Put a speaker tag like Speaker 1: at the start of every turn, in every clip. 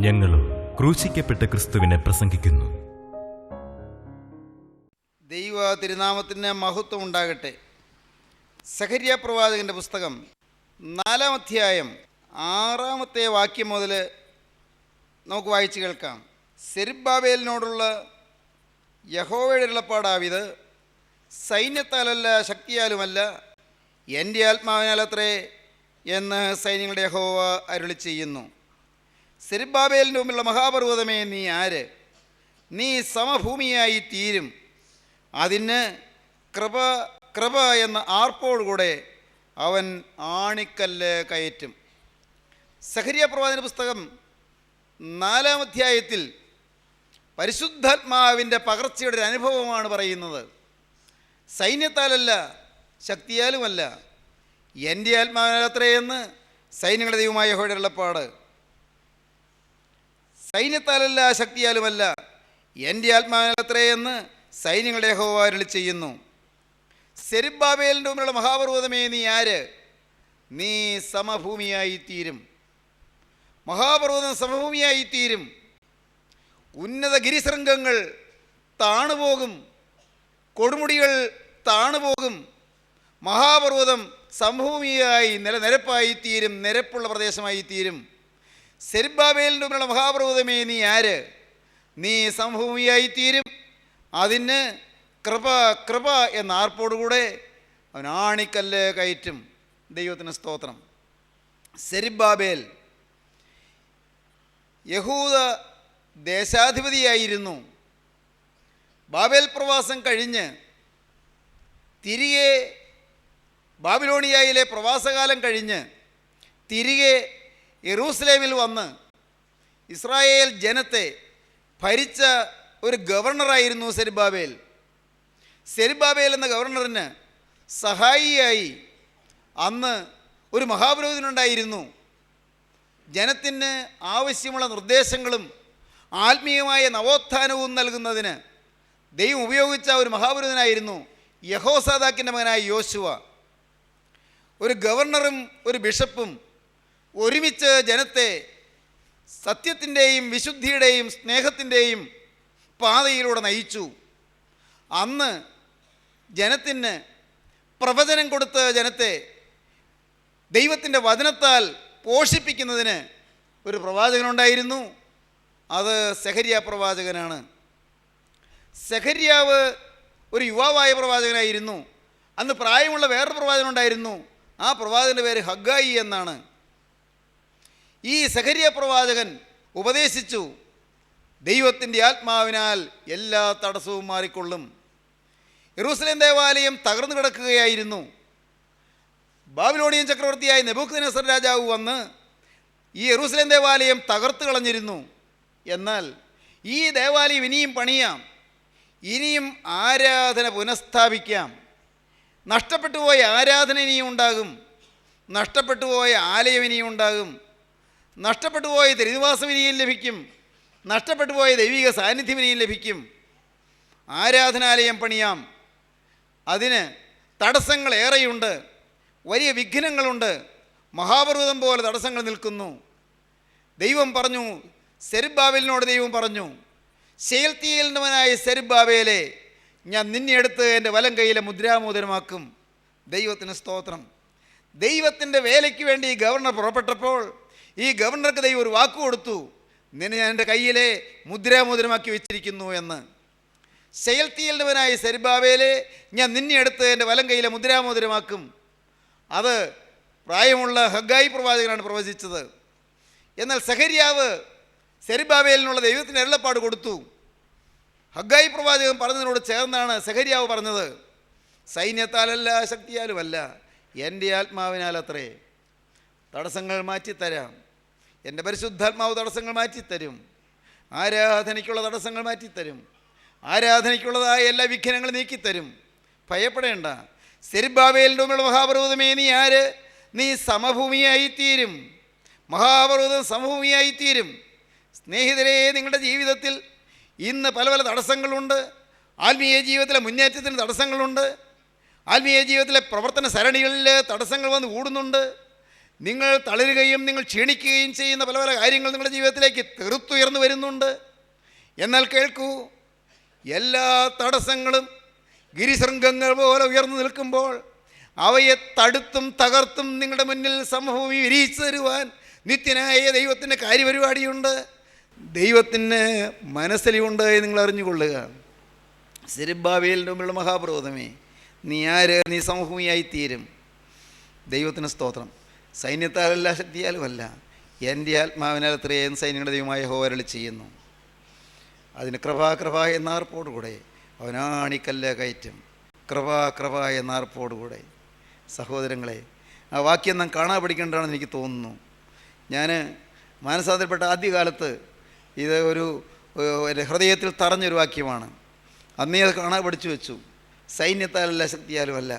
Speaker 1: ഞങ്ങളും ക്രൂശിക്കപ്പെട്ട ക്രിസ്തുവിനെ പ്രസംഗിക്കുന്നു.
Speaker 2: ദൈവ തിരുനാമത്തിന് മഹത്വം ഉണ്ടാകട്ടെ. സഖര്യാ പ്രവാചകൻ്റെ പുസ്തകം 4-ാം അധ്യായം 6-ാമത്തെ വാക്യം മുതൽ നമുക്ക് വായിച്ചു കേൾക്കാം. സെരുബ്ബാബേലിനോടുള്ള യഹോവയുടെ അരുളപ്പാടാവിത്: സൈന്യത്താലല്ല ശക്തിയാലുമല്ല, എൻ്റെ ആത്മാവിനാലത്രേ എന്ന് സൈന്യങ്ങളുടെ യഹോവ അരുളി ചെയ്യുന്നു. സെരുബ്ബാബേലിൻ്റെ മുമ്പിലുള്ള മഹാപർവ്വതമേ, നീ ആര്? നീ സമഭൂമിയായി തീരും. അതിന് കൃപ കൃപ എന്ന ആർപ്പോടുകൂടെ അവൻ ആണിക്കല്ല് കയറ്റും. സഖര്യാ പ്രവാചകന്റെ പുസ്തകം 4-ാം അധ്യായത്തിൽ പരിശുദ്ധാത്മാവിൻ്റെ പകർച്ചയുടെ ഒരു അനുഭവമാണ് പറയുന്നത്. സൈന്യത്താലല്ല ശക്തിയാലുമല്ല, എൻ്റെ ആത്മാവിനാലത്രയെന്ന് സൈന്യങ്ങളുടെ ദൈവമായ യഹോവയുടെ അരുളപ്പാട്. സൈന്യത്താലല്ല ശക്തിയാലുമല്ല, എൻ്റെ ആത്മാവിനാലത്രയെന്ന് സൈന്യങ്ങളുടെ യഹോവ അരുളി ചെയ്യുന്നു. സെരുബ്ബാബേലിൻ്റെ മുമ്പിലുള്ള മഹാപർവ്വതമേ, നീ ആര്? നീ സമഭൂമിയായി തീരും. മഹാപർവ്വതം സമഭൂമിയായി തീരും. ഉന്നത ഗിരിശൃംഗങ്ങൾ താണുപോകും, കൊടുമുടികൾ താണുപോകും. മഹാപർവ്വതം സമഭൂമിയായി നിരപ്പായി തീരും, നിരപ്പുള്ള പ്രദേശമായി തീരും. സെരുബ്ബാബേലിൻ്റെ മുമ്പിലുള്ള മഹാപർവ്വതമേ, നീ ആര്? നീ സമഭൂമിയായി തീരും. അതിന് കൃപ കൃപ എന്ന ആർപ്പോടുകൂടെ അവൻ ആണിക്കല്ല് കയറ്റും. ദൈവത്തിന് സ്തോത്രം. സെരുബ്ബാബേൽ യഹൂദ ദേശാധിപതിയായിരുന്നു. ബാബേൽ പ്രവാസം കഴിഞ്ഞ് തിരികെ ബാബിലോണിയയിലെ പ്രവാസകാലം കഴിഞ്ഞ് തിരികെ യെരൂസലേമിൽ വന്ന് ഇസ്രായേൽ ജനത്തെ ഭരിച്ച ഒരു ഗവർണറായിരുന്നു സെരുബ്ബാബേൽ. സെരുബ്ബാബേൽ എന്ന ഗവർണറിന് സഹായിയായി അന്ന് ഒരു മഹാപുരോഹിതനുണ്ടായിരുന്നു. ജനത്തിന് ആവശ്യമുള്ള നിർദ്ദേശങ്ങളും ആത്മീയമായ നവോത്ഥാനവും നൽകുന്നതിന് ദൈവം ഉപയോഗിച്ച ഒരു മഹാപുരോഹിതനായിരുന്നു യഹോസാദാക്കിൻ്റെ മകനായ യോശുവ. ഒരു ഗവർണറും ഒരു ബിഷപ്പും ഒരുമിച്ച് ജനത്തെ സത്യത്തിൻ്റെയും വിശുദ്ധിയുടെയും സ്നേഹത്തിൻ്റെയും പാതയിലൂടെ നയിച്ചു. അന്ന് ജനത്തിന് പ്രവചനം കൊടുത്ത് ജനത്തെ ദൈവത്തിൻ്റെ വചനത്താൽ പോഷിപ്പിക്കുന്നതിന് ഒരു പ്രവാചകനുണ്ടായിരുന്നു. അത് സഖര്യാ പ്രവാചകനാണ്. സഖര്യാവ് ഒരു യുവാവായ പ്രവാചകനായിരുന്നു. അന്ന് പ്രായമുള്ള വേറൊരു പ്രവാചകനുണ്ടായിരുന്നു. ആ പ്രവാചകൻ്റെ പേര് ഹഗ്ഗായി എന്നാണ്. ഈ സഖര്യാ പ്രവാചകൻ ഉപദേശിച്ചു, ദൈവത്തിൻ്റെ ആത്മാവിനാൽ എല്ലാ തടസ്സവും മാറിക്കൊള്ളും. യെരൂസലേം ദേവാലയം തകർന്നു കിടക്കുകയായിരുന്നു. ബാബിലോണിയൻ ചക്രവർത്തിയായ നെബൂഖദ്നേസർ രാജാവ് വന്ന് ഈ യെരൂസലേം ദേവാലയം തകർത്ത് കളഞ്ഞിരുന്നു. എന്നാൽ ഈ ദേവാലയം ഇനിയും പണിയാം, ഇനിയും ആരാധന പുനഃസ്ഥാപിക്കാം. നഷ്ടപ്പെട്ടുപോയ ആരാധന ഇനിയും ഉണ്ടാകും, നഷ്ടപ്പെട്ടുപോയ ആലയം ഇനിയും ഉണ്ടാകും, നഷ്ടപ്പെട്ടുപോയ തിരുനിവാസം ഇനിയും ലഭിക്കും, നഷ്ടപ്പെട്ടുപോയ ദൈവിക സാന്നിധ്യം ഇനിയും ലഭിക്കും. ആരാധനാലയം പണിയാം. അതിന് തടസ്സങ്ങൾ ഏറെയുണ്ട്, വലിയ വിഘ്നങ്ങളുണ്ട്. മഹാപർവ്വതം പോലെ തടസ്സങ്ങൾ നിൽക്കുന്നു. ദൈവം പറഞ്ഞു, സെരുബ്ബാബേലിനോട് ദൈവം പറഞ്ഞു, ശെയൽത്തീയേലിൻ്റെവനായ സെരുബ്ബാബേലെ, ഞാൻ നിന്നെ എടുത്ത് എൻ്റെ വലം കൈയിലെ മുദ്രാമോദരമാക്കും. ദൈവത്തിന് സ്തോത്രം. ദൈവത്തിൻ്റെ വേലയ്ക്ക് വേണ്ടി ഈ ഗവർണർ പുറപ്പെട്ടപ്പോൾ ഈ ഗവർണർക്ക് ദൈവം ഒരു വാക്ക് കൊടുത്തു, നിന്നെ ഞാൻ എൻ്റെ കയ്യിലെ മുദ്രാമോദരമാക്കി വെച്ചിരിക്കുന്നു എന്ന്. ശെയൽത്തീയേലിൻ്റെവനായ സെരുബ്ബാബേലെ, ഞാൻ നിന്നെ എടുത്ത് എൻ്റെ വലം കൈയിലെ മുദ്രാമോദരമാക്കും. അത് പ്രായമുള്ള ഹഗ്ഗായി പ്രവാചകനാണ് പ്രവചിച്ചത്. എന്നാൽ സഖര്യാവ് സെരുബ്ബാബേലിനുള്ള ദൈവത്തിൻ്റെ അരുളപ്പാട് കൊടുത്തു. ഹഗ്ഗായി പ്രവാചകൻ പറഞ്ഞതിനോട് ചേർന്നാണ് സഖര്യാവ് പറഞ്ഞത്, സൈന്യത്താലല്ല ശക്തിയാലുമല്ല, എൻ്റെ ആത്മാവിനാലത്രേ. തടസ്സങ്ങൾ മാറ്റിത്തരാം. എൻ്റെ പരിശുദ്ധാത്മാവ് തടസ്സങ്ങൾ മാറ്റിത്തരും. ആരാധനയ്ക്കുള്ള തടസ്സങ്ങൾ മാറ്റിത്തരും. ആരാധനയ്ക്കുള്ളതായ എല്ലാ വിഘ്നങ്ങളും നീക്കിത്തരും. ഭയപ്പെടേണ്ട. സെരുബ്ബാബേലിൻ്റെ മുമ്പിലുള്ള മഹാപർവ്വതമേ, നീ ആര്? നീ സമഭൂമിയായി തീരും. മഹാപർവ്വതം സമഭൂമിയായി തീരും. സ്നേഹിതരെ, നിങ്ങളുടെ ജീവിതത്തിൽ ഇന്ന് പല പല തടസ്സങ്ങളുണ്ട്. ആത്മീയ ജീവിതത്തിലെ മുന്നേറ്റത്തിന് തടസ്സങ്ങളുണ്ട്. ആത്മീയ ജീവിതത്തിലെ പ്രവർത്തന സരണികളിൽ തടസ്സങ്ങൾ വന്ന് കൂടുന്നുണ്ട്. നിങ്ങൾ തളരുകയും നിങ്ങൾ ക്ഷീണിക്കുകയും ചെയ്യുന്ന പല പല കാര്യങ്ങൾ നിങ്ങളുടെ ജീവിതത്തിലേക്ക് തെറുത്തുയർന്നു വരുന്നുണ്ട്. എന്നാൽ കേൾക്കൂ, എല്ലാ തടസ്സങ്ങളും ഗിരിശൃംഗങ്ങൾ പോലെ ഉയർന്നു നിൽക്കുമ്പോൾ അവയെ തടുത്തും തകർത്തും നിങ്ങളുടെ മുന്നിൽ സമഭൂമി വിരിയിച്ചു തരുവാൻ നിത്യനായ ദൈവത്തിൻ്റെ കാര്യപരിപാടിയുണ്ട്. ദൈവത്തിന് മനസ്സിലുണ്ട് നിങ്ങൾ അറിഞ്ഞുകൊള്ളുക. സെരുബ്ബാബേലിൻ്റെ മുമ്പിലുള്ള മഹാപർവ്വതമേ, നീ ആര്? നീ സമഭൂമിയായിത്തീരും. ദൈവത്തിന് സ്തോത്രം. സൈന്യത്താലല്ല, ശക്തിയാലുമല്ല, എൻ്റെ ആത്മാവിനാൽ അത്രയും സൈന്യങ്ങളുടെ ദൈവമായ യഹോവ അരുളി ചെയ്യുന്നു. അതിന് കൃപ എന്നാർപ്പോടുകൂടെ അവനാണിക്കല്ല കയറ്റും. കൃപ എന്നാർപ്പോടുകൂടെ. സഹോദരങ്ങളെ, ആ വാക്യം നാം കാണാൻ പഠിക്കേണ്ടതാണെന്ന് എനിക്ക് തോന്നുന്നു. ഞാൻ മാനസാന്തരപ്പെട്ട ആദ്യകാലത്ത് ഇത് എൻ്റെ ഹൃദയത്തിൽ തറഞ്ഞൊരു വാക്യമാണ്. അന്നേ അത് കാണാൻ പഠിച്ചു വെച്ചു. സൈന്യത്താലല്ല, ശക്തിയാലുമല്ല,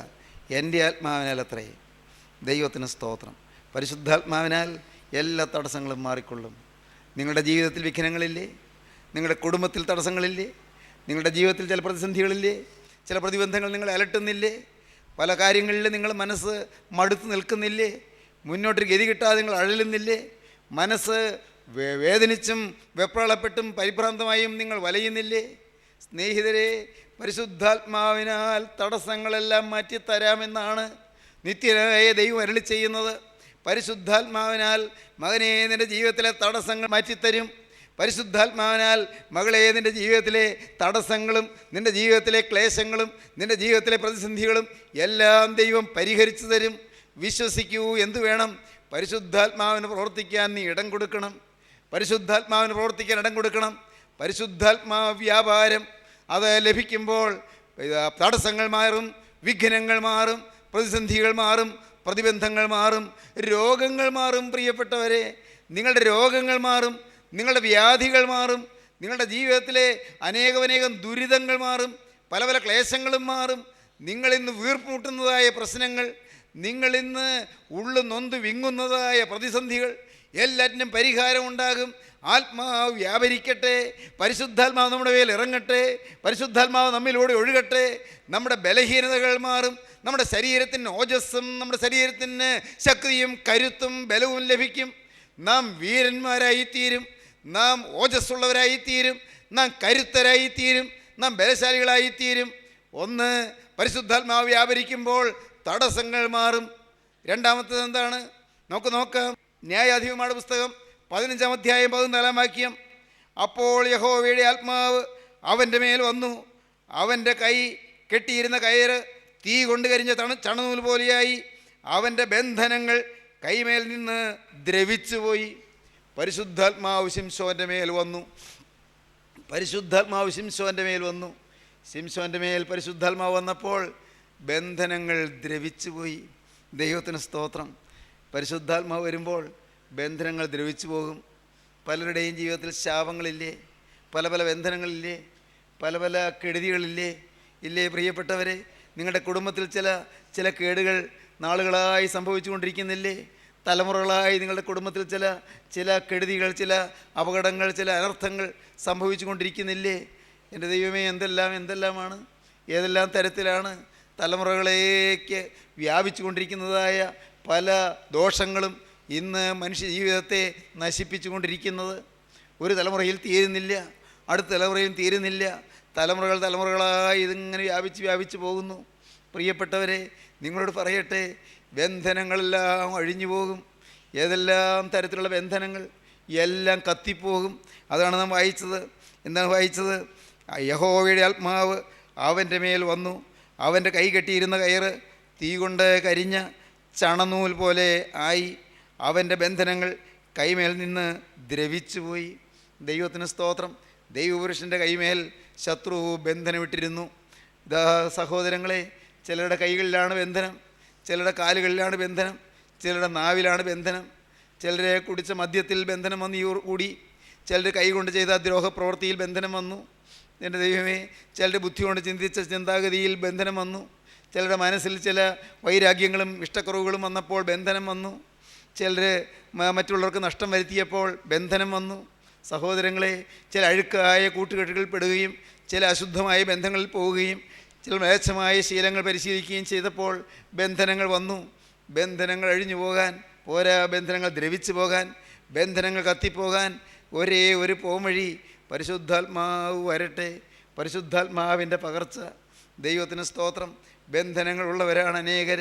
Speaker 2: എൻ്റെ ആത്മാവിനാൽ അത്രേ. ദൈവത്തിന് സ്തോത്രം. പരിശുദ്ധാത്മാവിനാൽ എല്ലാ തടസ്സങ്ങളും മാറിക്കൊള്ളും. നിങ്ങളുടെ ജീവിതത്തിൽ വിഘ്നങ്ങളില്ലേ? നിങ്ങളുടെ കുടുംബത്തിൽ തടസ്സങ്ങളില്ലേ? നിങ്ങളുടെ ജീവിതത്തിൽ ചില പ്രതിസന്ധികളില്ലേ? ചില പ്രതിബന്ധങ്ങൾ നിങ്ങളെ അലട്ടുന്നില്ലേ? പല കാര്യങ്ങളിൽ നിങ്ങൾ മനസ്സ് മടുത്ത് നിൽക്കുന്നില്ലേ? മുന്നോട്ടൊരു ഗതി കിട്ടാതെ നിങ്ങൾ അഴലുന്നില്ലേ? മനസ്സ് വേദനിച്ചും വെപ്രാളപ്പെട്ടും പരിഭ്രാന്തമായും നിങ്ങൾ വലയുന്നില്ലേ? സ്നേഹിതരെ, പരിശുദ്ധാത്മാവിനാൽ തടസ്സങ്ങളെല്ലാം മാറ്റിത്തരാമെന്നാണ് നിത്യനായ ദൈവം അരുളി ചെയ്യുന്നത്. പരിശുദ്ധാത്മാവിനാൽ മകനെ, നിൻ്റെ ജീവിതത്തിലെ തടസ്സങ്ങൾ മാറ്റിത്തരും. പരിശുദ്ധാത്മാവിനാൽ മകളെ, നിൻ്റെ ജീവിതത്തിലെ തടസ്സങ്ങളും നിൻ്റെ ജീവിതത്തിലെ ക്ലേശങ്ങളും നിൻ്റെ ജീവിതത്തിലെ പ്രതിസന്ധികളും എല്ലാം ദൈവം പരിഹരിച്ചു തരും. വിശ്വസിക്കൂ. എന്തു വേണം? പരിശുദ്ധാത്മാവിന് പ്രവർത്തിക്കാൻ നീ ഇടം കൊടുക്കണം. പരിശുദ്ധാത്മാവിന് പ്രവർത്തിക്കാൻ ഇടം കൊടുക്കണം. പരിശുദ്ധാത്മാ വ്യാപാരം അത് ലഭിക്കുമ്പോൾ തടസ്സങ്ങൾ മാറും, വിഘ്നങ്ങൾ മാറും, പ്രതിസന്ധികൾ മാറും, പ്രതിബന്ധങ്ങൾ മാറും, രോഗങ്ങൾ മാറും. പ്രിയപ്പെട്ടവരെ, നിങ്ങളുടെ രോഗങ്ങൾ മാറും, നിങ്ങളുടെ വ്യാധികൾ മാറും, നിങ്ങളുടെ ജീവിതത്തിലെ അനേകം ദുരിതങ്ങൾ മാറും, പല പല ക്ലേശങ്ങളും മാറും. നിങ്ങളിന്ന് വീർപ്പുമുട്ടുന്നതായ പ്രശ്നങ്ങൾ, നിങ്ങളിന്ന് ഉള്ളു നൊന്ത് വിങ്ങുന്നതായ പ്രതിസന്ധികൾ എല്ലാറ്റിനും പരിഹാരമുണ്ടാകും. ആത്മാവ് വ്യാപരിക്കട്ടെ. പരിശുദ്ധാത്മാവ് നമ്മുടെ മേൽ ഇറങ്ങട്ടെ. പരിശുദ്ധാത്മാവ് നമ്മിലൂടെ ഒഴുകട്ടെ. നമ്മുടെ ബലഹീനതകൾ മാറും. നമ്മുടെ ശരീരത്തിന് ഓജസ്സും നമ്മുടെ ശരീരത്തിന് ശക്തിയും കരുത്തും ബലവും ലഭിക്കും. നാം വീരന്മാരായിത്തീരും, നാം ഓജസ്സുള്ളവരായിത്തീരും, നാം കരുത്തരായിത്തീരും, നാം ബലശാലികളായിത്തീരും. ഒന്ന്, പരിശുദ്ധാത്മാവ് വ്യാപരിക്കുമ്പോൾ തടസ്സങ്ങൾ മാറും. രണ്ടാമത്തത് എന്താണ്? നമുക്ക് നോക്കാം. ന്യായാധിപന്മാരുടെ പുസ്തകം 15-ാം അധ്യായം 14-ാം വാക്യം. അപ്പോൾ യഹോവയുടെ ആത്മാവ് അവൻ്റെ മേൽ വന്നു. അവൻ്റെ കൈ കെട്ടിയിരുന്ന കയറ് തീ കൊണ്ട് കരിഞ്ഞ ചണനൂൽ പോലെയായി. അവൻ്റെ ബന്ധനങ്ങൾ കൈമേൽ നിന്ന് ദ്രവിച്ചുപോയി. പരിശുദ്ധാത്മാവ് ശിംശോൻ്റെ മേൽ വന്നു. പരിശുദ്ധാത്മാവ് ശിംശോൻ്റെ മേൽ വന്നു. ശിംശോൻ്റെ മേൽ പരിശുദ്ധാത്മാവ് വന്നപ്പോൾ ബന്ധനങ്ങൾ ദ്രവിച്ചുപോയി. ദൈവത്തിന് സ്തോത്രം. പരിശുദ്ധാത്മാവ് വരുമ്പോൾ ബന്ധനങ്ങൾ ദ്രവിച്ചു പോകും. പലരുടെയും ജീവിതത്തിൽ ശാപങ്ങളില്ലേ? പല പല ബന്ധനങ്ങളില്ലേ? പല പല കെടുതികളില്ലേ? ഇല്ലേ പ്രിയപ്പെട്ടവരെ? നിങ്ങളുടെ കുടുംബത്തിൽ ചില കേടുകൾ നാളുകളായി സംഭവിച്ചു കൊണ്ടിരിക്കുന്നില്ലേ? തലമുറകളായി നിങ്ങളുടെ കുടുംബത്തിൽ ചില കെടുതികൾ, ചില അപകടങ്ങൾ, ചില അനർത്ഥങ്ങൾ സംഭവിച്ചു കൊണ്ടിരിക്കുന്നില്ലേ? എൻ്റെ ദൈവമേ, എന്തെല്ലാമാണ്, ഏതെല്ലാം തരത്തിലാണ് തലമുറകളേക്ക് വ്യാപിച്ചു കൊണ്ടിരിക്കുന്നതായ പല ദോഷങ്ങളും ഇന്ന് മനുഷ്യ ജീവിതത്തെ നശിപ്പിച്ചു കൊണ്ടിരിക്കുന്നത്. ഒരു തലമുറയിൽ തീരുന്നില്ല, അടുത്ത തലമുറയിൽ തീരുന്നില്ല. തലമുറകളായി ഇതിങ്ങനെ വ്യാപിച്ച് പോകുന്നു. പ്രിയപ്പെട്ടവരെ, നിങ്ങളോട് പറയട്ടെ, ബന്ധനങ്ങളെല്ലാം അഴിഞ്ഞു പോകും. ഏതെല്ലാം തരത്തിലുള്ള ബന്ധനങ്ങൾ എല്ലാം കത്തിപ്പോകും. അതാണ് നാം വായിച്ചത്. എന്താണ് വായിച്ചത്? യഹോവയുടെ ആത്മാവ് അവൻ്റെ മേൽ വന്നു. അവൻ്റെ കൈ കെട്ടിയിരുന്ന കയറ് തീ കൊണ്ട് കരിഞ്ഞ ചണനൂൽ പോലെ ആയി. അവൻ്റെ ബന്ധനങ്ങൾ കൈമേൽ നിന്ന് ദ്രവിച്ചുപോയി. ദൈവത്തിന് സ്തോത്രം. ദൈവപുരുഷൻ്റെ കൈമേൽ ശത്രു ബന്ധനമിട്ടിരുന്നു. ഇതാ സഹോദരങ്ങളെ, ചിലരുടെ കൈകളിലാണ് ബന്ധനം, ചിലരുടെ കാലുകളിലാണ് ബന്ധനം, ചിലരുടെ നാവിലാണ് ബന്ധനം, ചിലരെ കുടിച്ച മദ്യത്തിൽ ബന്ധനം വന്നു കൂടി, ചിലർ കൈകൊണ്ട് ചെയ്ത ദ്രോഹപ്രവൃത്തിയിൽ ബന്ധനം വന്നു. എൻ്റെ ദൈവമേ, ചിലരുടെ ബുദ്ധി കൊണ്ട് ചിന്തിച്ച ചിന്താഗതിയിൽ ബന്ധനം വന്നു. ചിലരുടെ മനസ്സിൽ ചില വൈരാഗ്യങ്ങളും ഇഷ്ടക്കുറവുകളും വന്നപ്പോൾ ബന്ധനം വന്നു. ചിലർ മറ്റുള്ളവർക്ക് നഷ്ടം വരുത്തിയപ്പോൾ ബന്ധനം വന്നു. സഹോദരങ്ങളെ, ചില അഴുക്കായ കൂട്ടുകെട്ടുകളിൽ പെടുകയും ചില അശുദ്ധമായ ബന്ധങ്ങളിൽ പോവുകയും ചില മേച്ഛമായ ശീലങ്ങൾ പരിശീലിക്കുകയും ചെയ്തപ്പോൾ ബന്ധനങ്ങൾ വന്നു. ബന്ധനങ്ങൾ അഴിഞ്ഞു പോകാൻ പോരാ, ബന്ധനങ്ങൾ ദ്രവിച്ചു പോകാൻ, ബന്ധനങ്ങൾ കത്തിപ്പോകാൻ ഒരേ ഒരു പോംവഴി പരിശുദ്ധാത്മാവ് വരട്ടെ. പരിശുദ്ധാത്മാവിൻ്റെ പകർച്ച. ദൈവത്തിന് സ്തോത്രം. ബന്ധനങ്ങളുള്ളവരാണ് അനേകർ.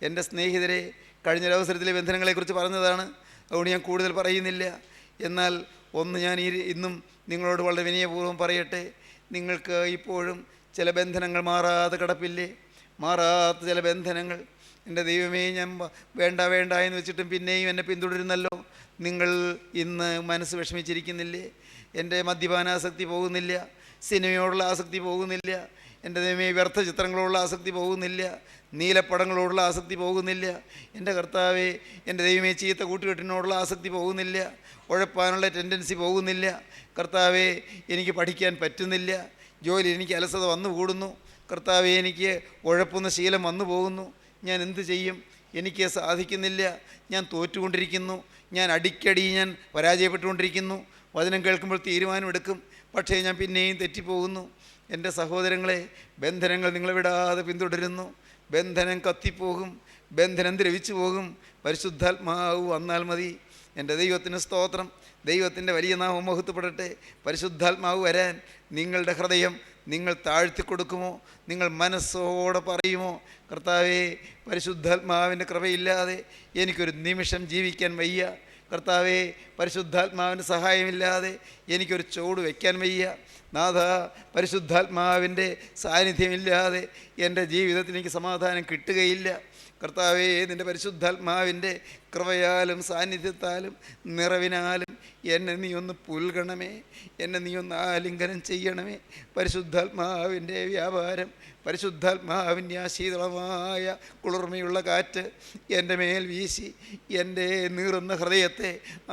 Speaker 2: എൻ്റെ സ്നേഹിതരെ, കഴിഞ്ഞൊരവസരത്തിലെ ബന്ധനങ്ങളെക്കുറിച്ച് പറഞ്ഞതാണ്, അതുകൊണ്ട് ഞാൻ കൂടുതൽ പറയുന്നില്ല. എന്നാൽ ഒന്ന് ഞാൻ ഇന്നും നിങ്ങളോട് വളരെ വിനയപൂർവ്വം പറയട്ടെ. നിങ്ങൾക്ക് ഇപ്പോഴും ചില ബന്ധനങ്ങൾ മാറാതെ കിടപ്പില്ലേ? മാറാത്ത ചില ബന്ധനങ്ങൾ. എൻ്റെ ദൈവമേ, ഞാൻ വേണ്ട വേണ്ട എന്ന് വെച്ചിട്ടും പിന്നെയും എന്നെ പിന്തുടരുന്നല്ലോ. നിങ്ങൾ ഇന്ന് മനസ്സ് വിഷമിച്ചിരിക്കുന്നില്ലേ? എൻ്റെ മദ്യപാനാസക്തി പോകുന്നില്ല, സിനിമയോടുള്ള ആസക്തി പോകുന്നില്ല, എൻ്റെ ദൈവമേ വ്യർത്ഥ ചിത്രങ്ങളോടുള്ള ആസക്തി പോകുന്നില്ല, നീലപ്പടങ്ങളോടുള്ള ആസക്തി പോകുന്നില്ല, എൻ്റെ കർത്താവേ എൻ്റെ ദൈവമേ ചീത്ത കൂട്ടുകെട്ടിനോടുള്ള ആസക്തി പോകുന്നില്ല, ഉഴപ്പാനുള്ള ടെൻഡൻസി പോകുന്നില്ല, കർത്താവേ എനിക്ക് പഠിക്കാൻ പറ്റുന്നില്ല, ജോലി എനിക്ക് അലസത വന്നു കൂടുന്നു, കർത്താവേ എനിക്ക് ഉഴപ്പുന്ന ശീലം വന്നു പോകുന്നു, ഞാൻ എന്ത് ചെയ്യും? എനിക്ക് സാധിക്കുന്നില്ല, ഞാൻ തോറ്റുകൊണ്ടിരിക്കുന്നു, ഞാൻ അടിക്കടി പരാജയപ്പെട്ടുകൊണ്ടിരിക്കുന്നു, വചനം കേൾക്കുമ്പോൾ തീരുമാനമെടുക്കും, പക്ഷേ ഞാൻ പിന്നെയും തെറ്റിപ്പോകുന്നു. എൻ്റെ സഹോദരങ്ങളെ, ബന്ധനങ്ങൾ നിങ്ങളെ വിടാതെ പിന്തുടരുന്നു. ബന്ധനം കത്തിപ്പോകും, ബന്ധനം ദ്രവിച്ചു പോകും. പരിശുദ്ധാത്മാവ് വന്നാൽ മതി. എൻ്റെ ദൈവത്തിന് സ്തോത്രം. ദൈവത്തിൻ്റെ വലിയ നാമം മഹത്വപ്പെടട്ടെ. പരിശുദ്ധാത്മാവ് വരാൻ നിങ്ങളുടെ ഹൃദയം നിങ്ങൾ താഴ്ത്തിക്കൊടുക്കുമോ? നിങ്ങൾ മനസ്സോടെ പറയുമോ, കർത്താവേ പരിശുദ്ധാത്മാവിൻ്റെ കൃപയില്ലാതെ എനിക്കൊരു നിമിഷം ജീവിക്കാൻ വയ്യ, കർത്താവേ പരിശുദ്ധാത്മാവിൻ്റെ സഹായമില്ലാതെ എനിക്കൊരു ചുവട് വയ്ക്കാൻ വയ്യ, നാഥ പരിശുദ്ധാത്മാവിൻ്റെ സാന്നിധ്യമില്ലാതെ എൻ്റെ ജീവിതത്തിൽ എനിക്ക് സമാധാനം കിട്ടുകയില്ല, കർത്താവേ നിൻ്റെ പരിശുദ്ധാത്മാവിൻ്റെ കൃപയാലും സാന്നിധ്യത്താലും നിറവിനാലും എന്നെ നീ ഒന്ന് പുൽകണമേ, എന്നെ നീ ഒന്ന് ആലിംഗനം ചെയ്യണമേ. പരിശുദ്ധാത്മാവിൻ്റെ വ്യാപാരം, പരിശുദ്ധാത്മാവിൻ്റെ ആ ശീതളമായ കുളിർമയുള്ള കാറ്റ് എൻ്റെ മേൽ വീശി എൻ്റെ നീറുന്ന ഹൃദയത്തെ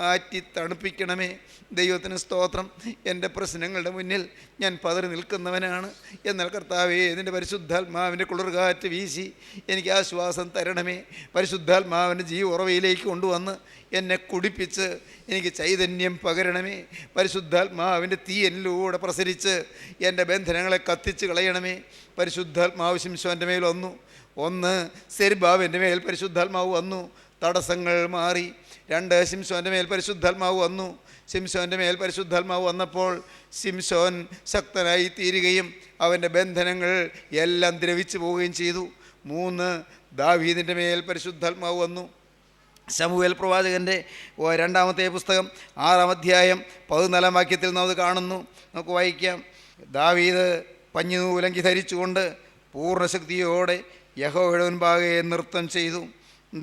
Speaker 2: ആറ്റി തണുപ്പിക്കണമേ. ദൈവത്തിന് സ്തോത്രം. എൻ്റെ പ്രശ്നങ്ങളുടെ മുന്നിൽ ഞാൻ പതറി നിൽക്കുന്നവനാണ്. എന്നാൽ കർത്താവേ നിൻ്റെ പരിശുദ്ധാത്മാവിൻ്റെ കുളിർകാറ്റ് വീശി എനിക്ക് ആശ്വാസം തരണമേ. പരിശുദ്ധാത്മാവിൻ്റെ ജീവ ഉറവയിലേക്ക് കൊണ്ടുവന്ന് എന്നെ കുടിപ്പിച്ച് എനിക്ക് ചൈതന്യം പകരണമേ. പരിശുദ്ധാത്മാവിൻ്റെ തീ എന്നിലൂടെ പ്രസരിച്ച് എൻ്റെ ബന്ധനങ്ങളെ കത്തിച്ച് കളയണമേ. പരിശുദ്ധാത്മാവ് ശിംശോൻ്റെ മേൽ വന്നു. ഒന്ന് സെരുബ്ബാബേലിൻ്റെ മേൽ പരിശുദ്ധാത്മാവ് വന്നു, തടസ്സങ്ങൾ മാറി. രണ്ട് ശിംശോൻ്റെ മേൽ പരിശുദ്ധാത്മാവ് വന്നു. ശിംശോൻ്റെ മേൽ പരിശുദ്ധാത്മാവ് വന്നപ്പോൾ ശിംശോൻ ശക്തനായി തീരുകയും അവൻ്റെ ബന്ധനങ്ങൾ എല്ലാം ദ്രവിച്ചു പോവുകയും ചെയ്തു. മൂന്ന് ദാവീദിൻ്റെ മേൽ പരിശുദ്ധാത്മാവ് വന്നു. ശമൂവേൽ പ്രവാചകൻ്റെ 2-ാമത്തെ പുസ്തകം 6-ാം അധ്യായം 14-ാം വാക്യത്തിൽ നാം അത് കാണുന്നു. നമുക്ക് വായിക്കാം. ദാവീദ് പഞ്ഞിനൂലങ്കി ധരിച്ചുകൊണ്ട് പൂർണ്ണശക്തിയോടെ യഹോവയുടെ മുൻപാകെ നൃത്തം ചെയ്തു.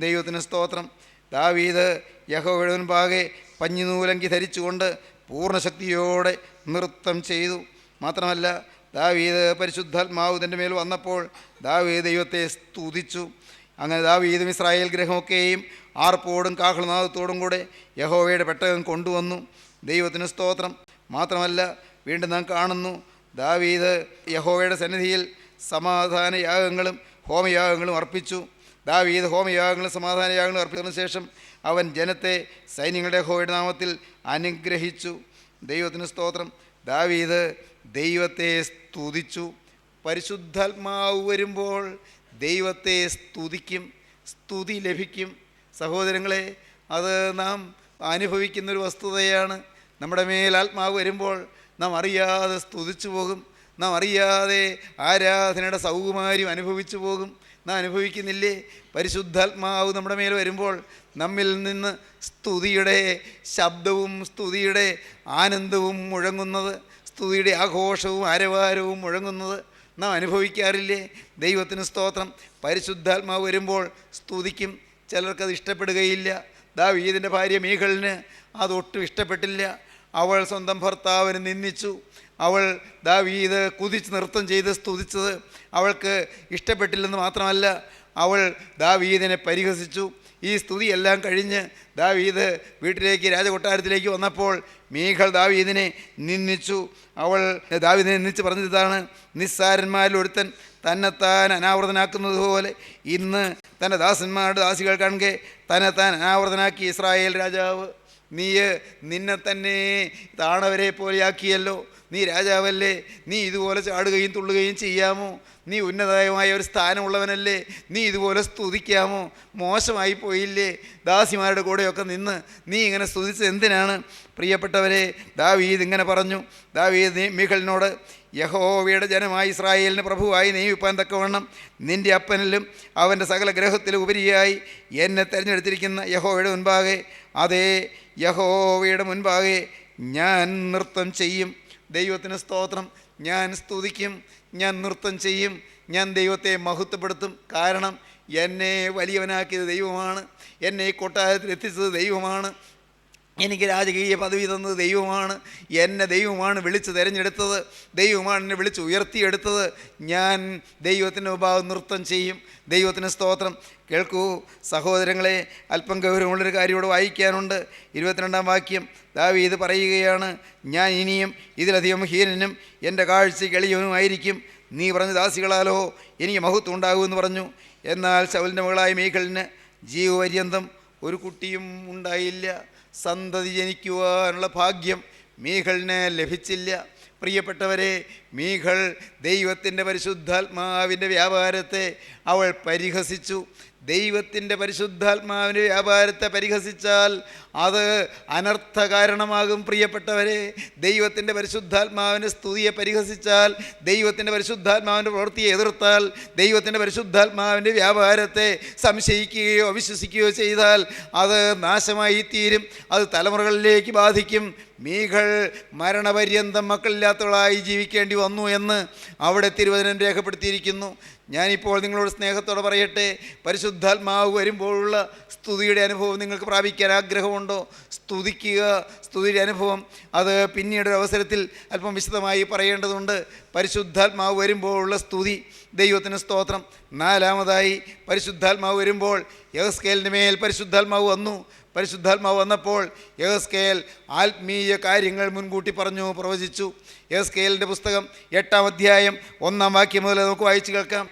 Speaker 2: ദൈവത്തിന് സ്തോത്രം. ദാവീദ് യഹോവയുടെ മുൻപാകെ പഞ്ഞിനൂലങ്കി ധരിച്ചുകൊണ്ട് പൂർണ്ണശക്തിയോടെ നൃത്തം ചെയ്തു. മാത്രമല്ല, ദാവീദ് പരിശുദ്ധാത്മാവ് തൻ്റെ മേൽ വന്നപ്പോൾ ദാവീദ് ദൈവത്തെ സ്തുതിച്ചു. അങ്ങനെ ദാവീദും ഇസ്രായേൽ ഗൃഹമൊക്കെയും ആർപ്പോടും കാഹളനാദത്തോടും കൂടെ യഹോവയുടെ പെട്ടകം കൊണ്ടുവന്നു. ദൈവത്തിന് സ്തോത്രം. മാത്രമല്ല, വീണ്ടും നാം കാണുന്നു, ദാവീദ് യഹോവയുടെ സന്നിധിയിൽ സമാധാനയാഗങ്ങളും ഹോമയാഗങ്ങളും അർപ്പിച്ചു. ദാവീദ് ഹോമയാഗങ്ങളും സമാധാനയാഗങ്ങളും അർപ്പിച്ചതിനു ശേഷം അവൻ ജനത്തെ സൈന്യങ്ങളുടെ യഹോവയുടെ നാമത്തിൽ അനുഗ്രഹിച്ചു. ദൈവത്തിന് സ്തോത്രം. ദാവീദ് ദൈവത്തെ സ്തുതിച്ചു. പരിശുദ്ധാത്മാവ് വരുമ്പോൾ ദൈവത്തെ സ്തുതിക്കും, സ്തുതി ലഭിക്കും. സഹോദരങ്ങളെ, അത് നാം അനുഭവിക്കുന്നൊരു വസ്തുതയാണ്. നമ്മുടെ മേൽ ആത്മാവ് വരുമ്പോൾ നാം അറിയാതെ സ്തുതിച്ചു പോകും. നാം അറിയാതെ ആരാധനയുടെ സൗകുമാര്യം അനുഭവിച്ചു പോകും. നാം അനുഭവിക്കുന്നില്ലേ? പരിശുദ്ധാത്മാവ് നമ്മുടെ മേൽ വരുമ്പോൾ നമ്മിൽ നിന്ന് സ്തുതിയുടെ ശബ്ദവും സ്തുതിയുടെ ആനന്ദവും മുഴങ്ങുന്നത്, സ്തുതിയുടെ ആഘോഷവും ആരവാരവും മുഴങ്ങുന്നത് നാം അനുഭവിക്കാറില്ലേ? ദൈവത്തിന് സ്തോത്രം. പരിശുദ്ധാത്മാവ് വരുമ്പോൾ സ്തുതിക്കും. ചിലർക്കത് ഇഷ്ടപ്പെടുകയില്ല. ദാവീദിൻ്റെ ഭാര്യ മീഖളിന് അതൊട്ടും ഇഷ്ടപ്പെട്ടില്ല. അവൾ സ്വന്തം ഭർത്താവിനെ നിന്ദിച്ചു. അവൾ ദാവീദ് കുതിച്ച് നൃത്തം ചെയ്ത് സ്തുതിച്ചത് അവൾക്ക് ഇഷ്ടപ്പെട്ടില്ലെന്ന് മാത്രമല്ല, അവൾ ദാവീദിനെ പരിഹസിച്ചു. ഈ സ്തുതിയെല്ലാം കഴിഞ്ഞ് ദാവീദ് വീട്ടിലേക്ക് രാജകൊട്ടാരത്തിലേക്ക് വന്നപ്പോൾ മീഖൾ ദാവീദിനെ നിന്ദിച്ചു. അവൾ ദാവീദിനെ നിന്ദിച്ച് പറഞ്ഞത് ഇതാണ്: നിസ്സാരന്മാരിൽ ഒരുത്തൻ തന്നെത്താൻ അനാവൃതനാക്കുന്നത് പോലെ ഇന്ന് തൻ്റെ ദാസന്മാരുടെ ദാസികൾ കാണുക തന്നെത്താൻ അനാവൃതനാക്കി ഇസ്രായേൽ രാജാവ്. നീ നിന്നെ തന്നെ താണവരെ പോലെയാക്കിയല്ലോ. നീ രാജാവല്ലേ, നീ ഇതുപോലെ ചാടുകയും തുള്ളുകയും ചെയ്യാമോ? നീ ഉന്നതമായ ഒരു സ്ഥാനമുള്ളവനല്ലേ, നീ ഇതുപോലെ സ്തുതിക്കാമോ? മോശമായി പോയില്ലേ? ദാസിമാരുടെ കൂടെയൊക്കെ നിന്ന് നീ ഇങ്ങനെ സ്തുതിച്ചത് എന്തിനാണ്? പ്രിയപ്പെട്ടവരെ, ദാവീദ് ഇങ്ങനെ പറഞ്ഞു. ദാവീദ് മീഖലിനോട്, യഹോവയുടെ ജനമായി ഇസ്രായേലിന് പ്രഭുവായി നിയമിപ്പാൻ തക്കവണ്ണം നിൻ്റെ അപ്പനിലും അവൻ്റെ സകല ഗ്രഹത്തിലും ഉപരിയായി എന്നെ തിരഞ്ഞെടുത്തിരിക്കുന്ന യഹോവയുടെ മുൻപാകെ, അതേ യഹോവയുടെ മുൻപാകെ ഞാൻ നൃത്തം ചെയ്യും. ദൈവത്തിന് സ്തോത്രം. ഞാൻ സ്തുതിക്കും, ഞാൻ നൃത്തം ചെയ്യും, ഞാൻ ദൈവത്തെ മഹത്വപ്പെടുത്തും. കാരണം എന്നെ വലിയവനാക്കിയത് ദൈവമാണ്, എന്നെ ഈ കൊട്ടാരത്തിൽ എത്തിച്ചത് ദൈവമാണ്, എനിക്ക് രാജകീയ പദവി തന്നത് ദൈവമാണ്, എന്നെ ദൈവമാണ് വിളിച്ച് തിരഞ്ഞെടുത്തത്, ദൈവമാണ് എന്നെ വിളിച്ച് ഉയർത്തിയെടുത്തത്. ഞാൻ ദൈവത്തിൻ്റെ മുമ്പാകെ നൃത്തം ചെയ്യും. ദൈവത്തിന് സ്തോത്രം. കേൾക്കൂ സഹോദരങ്ങളെ, അല്പം ഗൗരവമുള്ളൊരു കാര്യം ഇവിടെ വായിക്കാനുണ്ട്. 22-ാം വാക്യം ദാവീദ് പറയുകയാണ്, ഞാൻ ഇനിയും ഇതിലധികം ഹീനനും എൻ്റെ കാഴ്ചയ്ക്ക് എളിയവനുമായിരിക്കും. നീ പറഞ്ഞ ദാസികളാലോ എനിക്ക് മഹത്വം ഉണ്ടാകുമെന്ന് പറഞ്ഞു. എന്നാൽ ശൗലിൻ്റെ മകളായ മീഖലിന് ജീവപര്യന്തം ഒരു കുട്ടിയും ഉണ്ടായില്ല. സന്തതി ജനിക്കുവാനുള്ള ഭാഗ്യം മീഖലിന് ലഭിച്ചില്ല. പ്രിയപ്പെട്ടവരെ, മീഖൾ ദൈവത്തിൻ്റെ പരിശുദ്ധാത്മാവിൻ്റെ വ്യാപാരത്തെ അവൾ പരിഹസിച്ചു. ദൈവത്തിൻ്റെ പരിശുദ്ധാത്മാവിൻ്റെ വ്യാപാരത്തെ പരിഹസിച്ചാൽ അത് അനർത്ഥ കാരണമാകും. പ്രിയപ്പെട്ടവരെ, ദൈവത്തിൻ്റെ പരിശുദ്ധാത്മാവിൻ്റെ സ്തുതിയെ പരിഹസിച്ചാൽ, ദൈവത്തിൻ്റെ പരിശുദ്ധാത്മാവിൻ്റെ പ്രവൃത്തിയെ എതിർത്താൽ, ദൈവത്തിൻ്റെ പരിശുദ്ധാത്മാവിൻ്റെ വ്യാപാരത്തെ സംശയിക്കുകയോ അവിശ്വസിക്കുകയോ ചെയ്താൽ അത് നാശമായി തീരും. അത് തലമുറകളിലേക്ക് ബാധിക്കും. മീഖൾ മരണപര്യന്തം മക്കളില്ലാത്തവളായി ജീവിക്കേണ്ടി വന്നു എന്ന് അവിടെ തിരുവചനം രേഖപ്പെടുത്തിയിരിക്കുന്നു. ഞാനിപ്പോൾ നിങ്ങളോട് സ്നേഹത്തോടെ പറയട്ടെ, പരിശുദ്ധാത്മാവ് വരുമ്പോഴുള്ള സ്തുതിയുടെ അനുഭവം നിങ്ങൾക്ക് പ്രാപിക്കാൻ ആഗ്രഹമുണ്ടോ? സ്തുതിക്കുക, സ്തുതിയുടെ അനുഭവം. അത് പിന്നീടൊരു അവസരത്തിൽ അല്പം വിശദമായി പറയേണ്ടതുണ്ട്. പരിശുദ്ധാത്മാവ് വരുമ്പോഴുള്ള സ്തുതി. ദൈവത്തിന് സ്തോത്രം. 4-മതായി പരിശുദ്ധാത്മാവ് വരുമ്പോൾ യെഹെസ്കേലിൻ്റെ മേൽ പരിശുദ്ധാത്മാവ് വന്നു. പരിശുദ്ധാത്മാവ് വന്നപ്പോൾ യെഹെസ്കേൽ ആത്മീയ കാര്യങ്ങൾ മുൻകൂട്ടി പറഞ്ഞു, പ്രവചിച്ചു. യെഹെസ്കേലിൻ്റെ പുസ്തകം 8-ാം അധ്യായം 1-ാം വാക്യം മുതൽ നമുക്ക് വായിച്ചു കേൾക്കാം.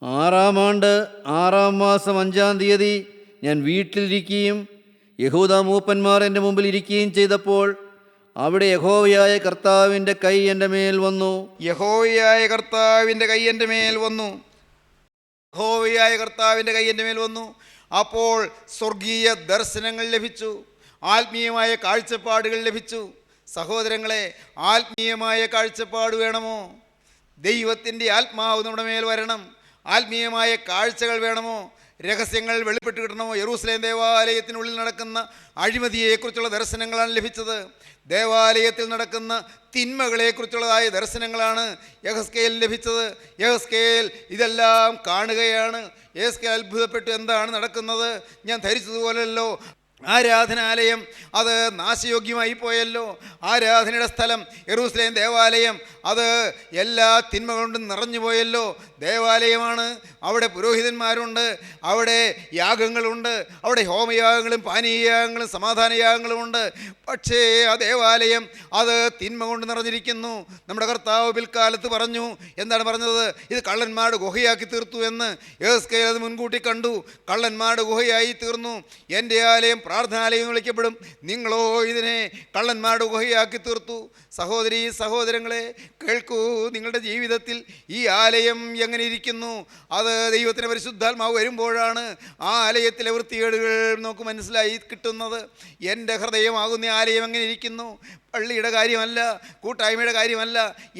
Speaker 3: 6-ാം ആണ്ട് 6-ാം മാസം 5-ാം തീയതി ഞാൻ വീട്ടിലിരിക്കുകയും യഹൂദ മൂപ്പന്മാർ എൻ്റെ മുമ്പിൽ ഇരിക്കുകയും ചെയ്തപ്പോൾ അവിടെ യഹോവയായ കർത്താവിൻ്റെ കൈ എൻ്റെ മേൽ വന്നു.
Speaker 2: യഹോവയായ കർത്താവിൻ്റെ കൈ എൻ്റെ മേൽ വന്നു. യഹോവയായ കർത്താവിൻ്റെ കൈ എൻ്റെ മേൽ വന്നു. അപ്പോൾ സ്വർഗീയ ദർശനങ്ങൾ ലഭിച്ചു, ആത്മീയമായ കാഴ്ചപ്പാടുകൾ ലഭിച്ചു. സഹോദരങ്ങളെ, ആത്മീയമായ കാഴ്ചപ്പാട് വേണമോ? ദൈവത്തിൻ്റെ ആത്മാവ് നമ്മുടെ മേൽ വരണം. ആത്മീയമായ കാഴ്ചകൾ വേണമോ? രഹസ്യങ്ങൾ വെളിപ്പെട്ട് കിട്ടണമോ? യെരൂശലേം ദേവാലയത്തിനുള്ളിൽ നടക്കുന്ന അഴിമതിയെക്കുറിച്ചുള്ള ദർശനങ്ങളാണ് ലഭിച്ചത്. ദേവാലയത്തിൽ നടക്കുന്ന തിന്മകളെക്കുറിച്ചുള്ളതായ ദർശനങ്ങളാണ് യെഹെസ്കേലിന് ലഭിച്ചത്. യെഹെസ്കേൽ ഇതെല്ലാം കാണുകയാണ്. യെഹെസ്കേൽ അത്ഭുതപ്പെട്ടു, എന്താണ് നടക്കുന്നത്? ഞാൻ ധരിച്ചതുപോലല്ലോ ആരാധനാലയം അത് നാശയോഗ്യമായി പോയല്ലോ. ആരാധനയുടെ സ്ഥലം യെരൂശലേം ദേവാലയം അത് എല്ലാ തിന്മ കൊണ്ടും നിറഞ്ഞു പോയല്ലോ. ദേവാലയമാണ്, അവിടെ പുരോഹിതന്മാരുണ്ട്, അവിടെ യാഗങ്ങളുണ്ട്, അവിടെ ഹോമയാഗങ്ങളും പാനീയയാഗങ്ങളും സമാധാനയാഗങ്ങളുമുണ്ട്. പക്ഷേ ആ ദേവാലയം അത് തിന്മ കൊണ്ട് നിറഞ്ഞിരിക്കുന്നു. നമ്മുടെ കർത്താവ് പിൽക്കാലത്ത് പറഞ്ഞു, എന്താണ് പറഞ്ഞത്? ഇത് കള്ളന്മാരുടെ ഗുഹയാക്കി തീർത്തു എന്ന്. യെഹെസ്കേൽ അത് മുൻകൂട്ടി കണ്ടു. കള്ളന്മാരുടെ ഗുഹയായി തീർന്നു. എൻ്റെ ആലയം പ്രാർത്ഥനാലയം എന്ന് വിളിക്കപ്പെടും, നിങ്ങളോ ഇതിനെ കള്ളന്മാരുടെ ഗുഹയാക്കി തീർത്തു. സഹോദരീ സഹോദരങ്ങളെ, കേൾക്കൂ, നിങ്ങളുടെ ജീവിതത്തിൽ ഈ ആലയം എങ്ങനെ ഇരിക്കുന്നു? അത് ദൈവത്തിൻ്റെ പരിശുദ്ധാത്മാവ് വരുമ്പോഴാണ് ആ ആലയത്തിലെ വൃത്തികേടുകൾ നമുക്ക് മനസ്സിലായി കിട്ടുന്നത്. എൻ്റെ ഹൃദയമാകുന്ന ആലയം എങ്ങനെ ഇരിക്കുന്നു? പള്ളിയുടെ കാര്യമല്ല, കൂട്ടായ്മയുടെ കാര്യമല്ല,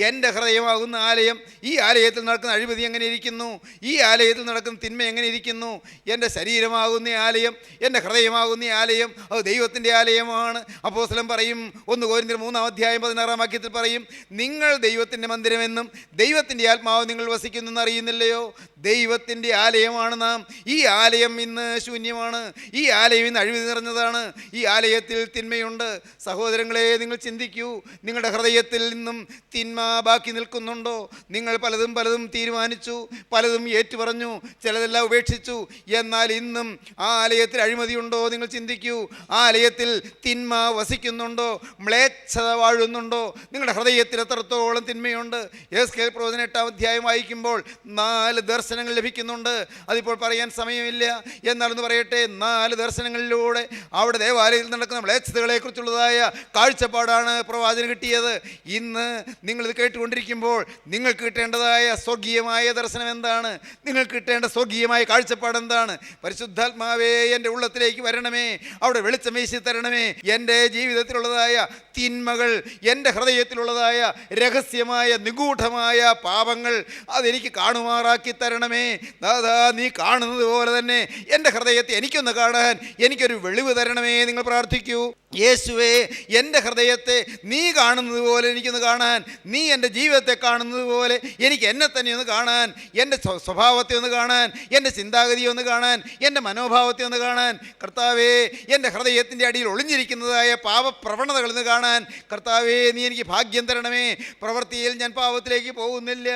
Speaker 2: എൻ്റെ ഹൃദയമാകുന്ന ആലയം. ഈ ആലയത്തിൽ നടക്കുന്ന അഴിമതി എങ്ങനെ ഇരിക്കുന്നു? ഈ ആലയത്തിൽ നടക്കുന്ന തിന്മ എങ്ങനെ ഇരിക്കുന്നു? എൻ്റെ ശരീരമാകുന്ന ആലയം, എൻ്റെ ഹൃദയമാകുന്ന ആലയം അത് ദൈവത്തിൻ്റെ ആലയമാണ്. അപ്പോസ്തലൻ പറയും, 1 കൊരിന്ത്യർ 3-ാം അധ്യായം 16-ാം വാക്യത്തിൽ പറയും, നിങ്ങൾ ദൈവത്തിൻ്റെ മന്ദിരമെന്നും ദൈവത്തിൻ്റെ ആത്മാവ് നിങ്ങൾ വസിക്കുന്നെന്ന് അറിയുന്നില്ലയോ? ദൈവത്തിൻ്റെ ആലയമാണ് നാം. ഈ ആലയം ഇന്ന് ശൂന്യമാണ്. ഈ ആലയം ഇന്ന് അഴിമതി നിറഞ്ഞതാണ്. ഈ ആലയത്തിൽ തിന്മയുണ്ട്. സഹോദരങ്ങളെ, നിങ്ങൾ ചിന്തിക്കൂ, നിങ്ങളുടെ ഹൃദയത്തിൽ നിന്നും തിന്മ ബാക്കി നിൽക്കുന്നുണ്ടോ? നിങ്ങൾ പലതും തീരുമാനിച്ചു, പലതും ഏറ്റുപറഞ്ഞു, ചിലതെല്ലാം ഉപേക്ഷിച്ചു. എന്നാൽ ഇന്നും ആ ആലയത്തിൽ അഴിമതിയുണ്ടോ? നിങ്ങൾ ചിന്തിക്കൂ. ആ ആലയത്തിൽ തിന്മ വസിക്കുന്നുണ്ടോ? മ്ലേച്ഛത വാഴുന്നുണ്ടോ? നിങ്ങളുടെ ഹൃദയത്തിൽ എത്രത്തോളം തിന്മയുണ്ട്? യെഹെസ്കേൽ പ്രവചനം 8-ാം അധ്യായം വായിക്കുമ്പോൾ 4 ദർശനം ദർശനങ്ങൾ ലഭിക്കുന്നുണ്ട്. അതിപ്പോൾ പറയാൻ സമയമില്ല. എന്നാലൊന്ന് പറയട്ടെ, 4 ദർശനങ്ങളിലൂടെ അവിടെ ദേവാലയത്തിൽ നടക്കുന്ന മ്ലേച്ഛതകളെ കുറിച്ചുള്ളതായ കാഴ്ചപ്പാടാണ് പ്രവാചകന് കിട്ടിയത്. ഇന്ന് നിങ്ങളിത് കേട്ടുകൊണ്ടിരിക്കുമ്പോൾ നിങ്ങൾക്ക് കിട്ടേണ്ടതായ സ്വർഗീയമായ ദർശനം എന്താണ്? നിങ്ങൾക്ക് കിട്ടേണ്ട സ്വർഗീയമായ കാഴ്ചപ്പാട് എന്താണ്? പരിശുദ്ധാത്മാവേ, എൻ്റെ ഉള്ളത്തിലേക്ക് വരണമേ, അവിടെ വെളിച്ചം വീശി തരണമേ. എൻ്റെ ജീവിതത്തിലുള്ളതായ തിന്മകൾ, എൻ്റെ ഹൃദയത്തിലുള്ളതായ രഹസ്യമായ നിഗൂഢമായ പാപങ്ങൾ അതെനിക്ക് കാണുമാറാക്കി തരണമേ. ദാദാ, നീ കാണുന്നത് പോലെ തന്നെ എൻ്റെ ഹൃദയത്തെ എനിക്കൊന്ന് കാണാൻ എനിക്കൊരു വെളിവ് തരണമേ. നിങ്ങൾ പ്രാർത്ഥിക്കൂ. യേശുവേ, എൻ്റെ ഹൃദയത്തെ നീ കാണുന്നത് പോലെ എനിക്കൊന്ന് കാണാൻ, നീ എൻ്റെ ജീവിതത്തെ കാണുന്നത് പോലെ എനിക്ക് എന്നെ തന്നെ ഒന്ന് കാണാൻ, എൻ്റെ സ്വഭാവത്തെ ഒന്ന് കാണാൻ, എൻ്റെ ചിന്താഗതിയെ ഒന്ന് കാണാൻ, എൻ്റെ മനോഭാവത്തെ ഒന്ന് കാണാൻ. കർത്താവേ, എൻ്റെ ഹൃദയത്തിൻ്റെ അടിയിൽ ഒളിഞ്ഞിരിക്കുന്നതായ പാപപ്രവണതകൾ ഒന്ന് കാണാൻ കർത്താവേ, നീ എനിക്ക് ഭാഗ്യം തരണമേ. പ്രവൃത്തിയിൽ ഞാൻ പാപത്തിലേക്ക് പോകുന്നില്ല.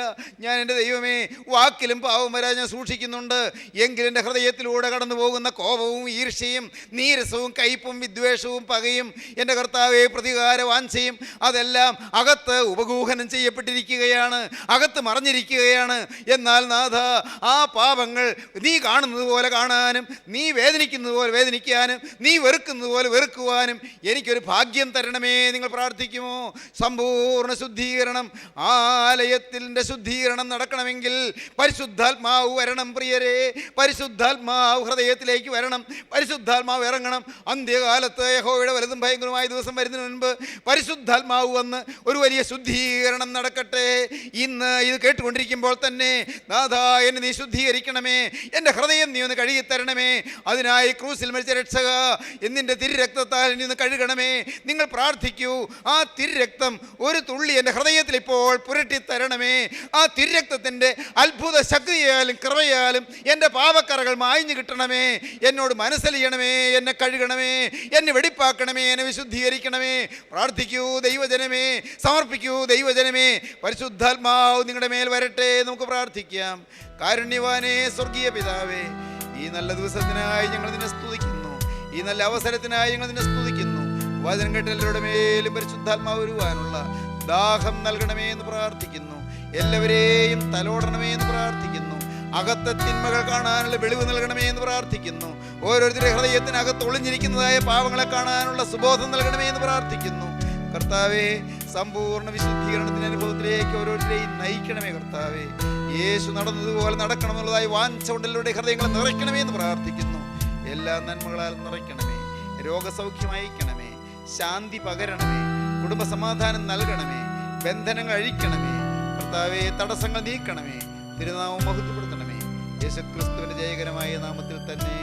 Speaker 2: ഞാൻ എൻ്റെ ദൈവമേ, വാക്കിലും പാപം വരാൻ ഞാൻ സൂക്ഷിക്കുന്നുണ്ട്. എങ്കിലും എൻ്റെ ഹൃദയത്തിലൂടെ കടന്നു പോകുന്ന കോപവും ഈർഷ്യയും നീരസവും കയ്പും വിദ്വേഷവും പകയും എൻ്റെ കർത്താവെ പ്രതികാര വാഞ്ചയും അതെല്ലാം അകത്ത് ഉപഗൂഹനം ചെയ്യപ്പെട്ടിരിക്കുകയാണ്, അകത്ത് മറഞ്ഞിരിക്കുകയാണ്. എന്നാൽ നാഥ, ആ പാപങ്ങൾ നീ കാണുന്നത് പോലെ കാണാനും, നീ വേദനിക്കുന്നത് പോലെ വേദനിക്കാനും, നീ വെറുക്കുന്നത് പോലെ വെറുക്കുവാനും എനിക്കൊരു ഭാഗ്യം തരണമേ. നിങ്ങൾ പ്രാർത്ഥിക്കുമോ? സമ്പൂർണ്ണ ശുദ്ധീകരണം, ആലയത്തിൻ്റെ ശുദ്ധീകരണം നടക്കണമെങ്കിൽ പരിശുദ്ധാത്മാവ് വരണം പ്രിയരെ. പരിശുദ്ധാത്മാവ് ഹൃദയത്തിലേക്ക് വരണം, പരിശുദ്ധാത്മാവ് ഇറങ്ങണം. അന്ത്യകാലത്ത് യഹോവയുടെ വലുതും ഭയങ്കരമായ ദിവസം വരുന്നതിന് മുൻപ് പരിശുദ്ധാത്മാവ് വന്ന് ഒരു വലിയ ശുദ്ധീകരണം നടക്കട്ടെ. ഇന്ന് ഇത് കേട്ടുകൊണ്ടിരിക്കുമ്പോൾ തന്നെ നാഥാ, എന്നെ നീ ശുദ്ധീകരിക്കണമേ, എൻ്റെ ഹൃദയം നീ ഒന്ന് കഴുകിത്തരണമേ. അതിനായി ക്രൂസിൽ മരിച്ച രക്ഷക, എന്നിൻ്റെ തിരുരക്തത്താൽ നീ ഒന്ന് കഴുകണമേ. നിങ്ങൾ പ്രാർത്ഥിക്കൂ. ആ തിരുരക്തം ഒരു തുള്ളി എൻ്റെ ഹൃദയത്തിൽ ഇപ്പോൾ പുരട്ടിത്തരണമേ. ആ തിരുരക്തത്തിൻ്റെ അത്ഭുത ശക്തിയാലും കൃപയാലും എൻ്റെ പാപക്കറകൾ മായ്ഞ്ഞു കിട്ടണമേ. എന്നോട് മനസ്സലിയണമേ, എന്നെ കഴുകണമേ, എന്നെ വെടിപ്പാക്കണമേ, എന്നെ വിശുദ്ധീകരിക്കണമേ. പ്രാർത്ഥിക്കൂ ദൈവജനമേ, സമർപ്പിക്കൂ ദൈവജനമേ. പരിശുദ്ധാത്മാവ് നിങ്ങളുടെ മേൽ വരട്ടെ. നമുക്ക് പ്രാർത്ഥിക്കാം. കാരുണ്യവാനേ, സ്വർഗീയ പിതാവേ, ഈ നല്ല ദിവസത്തിനായി ഞങ്ങൾ നിന്നെ സ്തുതിക്കുന്നു. ഈ നല്ല അവസരത്തിനായി ഞങ്ങൾ നിന്നെ സ്തുതിക്കുന്നു. വചനം കേട്ട എല്ലാവരുടെ മേലും പരിശുദ്ധാത്മാവ് വരുവാനുള്ള ദാഹം നൽകണമേ എന്ന് പ്രാർത്ഥിക്കുന്നു. എല്ലാവരെയും തലോടണമേ എന്ന് പ്രാർത്ഥിക്കുന്നു. അകത്തെ തിന്മകൾ കാണാനുള്ള വെളിവ് നൽകണമേ എന്ന് പ്രാർത്ഥിക്കുന്നു. ഓരോരുത്തരുടെ ഹൃദയത്തിനകത്ത് ഒളിഞ്ഞിരിക്കുന്നതായ പാവങ്ങളെ കാണാനുള്ള സുബോധം നൽകണമേ എന്ന് പ്രാർത്ഥിക്കുന്നു. കർത്താവേ, സമ്പൂർണ്ണ വിശുദ്ധീകരണത്തിന്റെ അനുഭവത്തിലേക്ക് ഓരോരുത്തരെയും നയിക്കണമേ. കർത്താവേ, യേശു നടന്നതുപോലെ നടക്കണമെന്നുള്ളതായി വാഞ്ച കൊണ്ടല്ലോടെ ഹൃദയങ്ങളെ നിറയ്ക്കണമേ എന്ന് പ്രാർത്ഥിക്കുന്നു. എല്ലാ നന്മകളാൽ നിറയ്ക്കണമേ. രോഗസൗഖ്യം അയക്കണമേ, ശാന്തി പകരണമേ, കുടുംബ സമാധാനം നൽകണമേ, ബന്ധനങ്ങൾ അഴിക്കണമേ. കർത്താവേ, തടസ്സങ്ങൾ നീക്കണമേ. തിരുനാമം മഹത്വപ്പെടുത്തണമേ. യേശുക്രിസ്തുവിന്റെ ജയകരമായ നാമത്തിൽ തന്നെ.